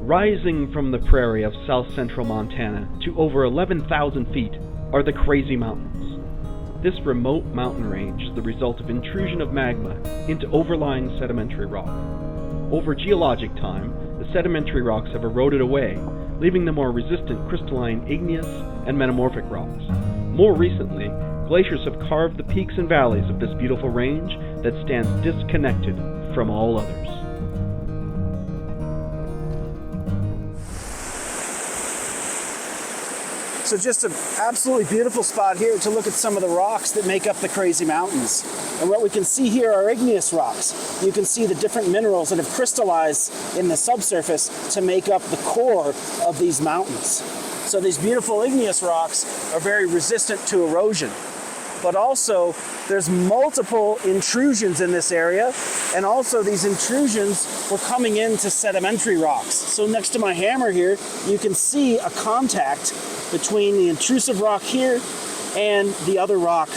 Rising from the prairie of south-central Montana to over 11,000 feet are the Crazy Mountains. This remote mountain range is the result of intrusion of magma into overlying sedimentary rock. Over geologic time, the sedimentary rocks have eroded away, leaving the more resistant crystalline igneous and metamorphic rocks. More recently, glaciers have carved the peaks and valleys of this beautiful range that stands disconnected from all others. So just an absolutely beautiful spot here to look at some of the rocks that make up the Crazy Mountains. And what we can see here are igneous rocks. You can see the different minerals that have crystallized in the subsurface to make up the core of these mountains. So these beautiful igneous rocks are very resistant to erosion. But also, there's multiple intrusions in this area, and also these intrusions were coming into sedimentary rocks. So next to my hammer here, you can see a contact between the intrusive rock here and the other rock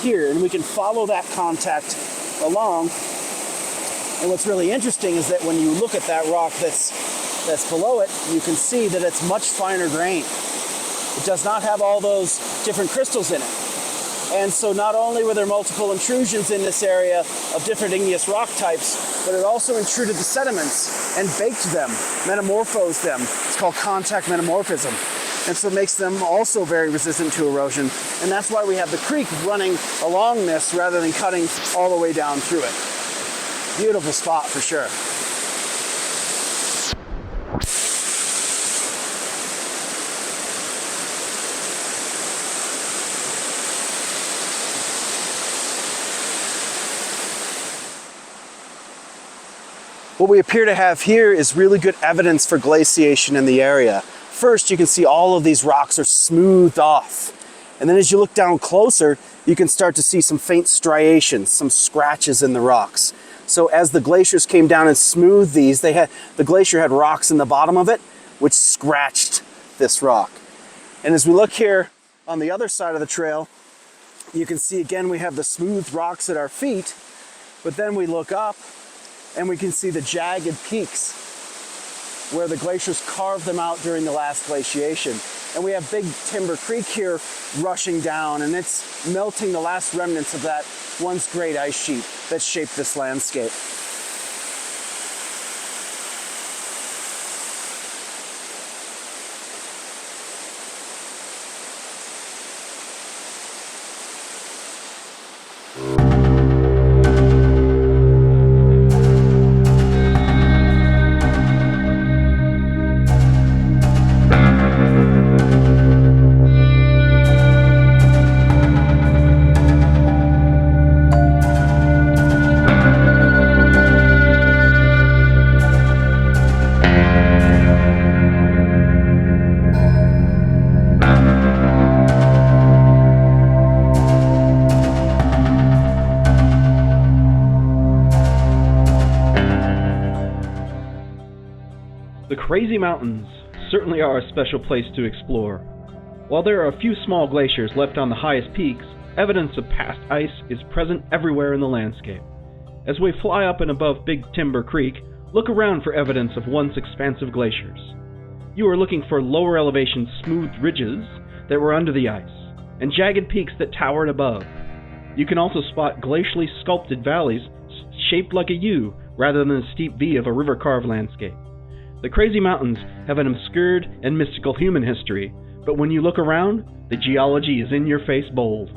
here, and we can follow that contact along. And what's really interesting is that when you look at that rock that's below it, you can see that it's much finer grained. It does not have all those different crystals in it. And so not only were there multiple intrusions in this area of different igneous rock types, but it also intruded the sediments and baked them, metamorphosed them. It's called contact metamorphism. And so it makes them also very resistant to erosion. And that's why we have the creek running along this rather than cutting all the way down through it. Beautiful spot for sure. What we appear to have here is really good evidence for glaciation in the area. First, you can see all of these rocks are smoothed off. And then as you look down closer, you can start to see some faint striations, some scratches in the rocks. So as the glaciers came down and smoothed these, the glacier had rocks in the bottom of it, which scratched this rock. And as we look here on the other side of the trail, you can see again we have the smooth rocks at our feet, but then we look up and we can see the jagged peaks where the glaciers carved them out during the last glaciation. And we have Big Timber Creek here rushing down, and it's melting the last remnants of that once great ice sheet that shaped this landscape. The Crazy Mountains certainly are a special place to explore. While there are a few small glaciers left on the highest peaks, evidence of past ice is present everywhere in the landscape. As we fly up and above Big Timber Creek, look around for evidence of once expansive glaciers. You are looking for lower elevation smooth ridges that were under the ice, and jagged peaks that towered above. You can also spot glacially sculpted valleys shaped like a U rather than the steep V of a river-carved landscape. The Crazy Mountains have an obscured and mystical human history, but when you look around, the geology is in your face bold.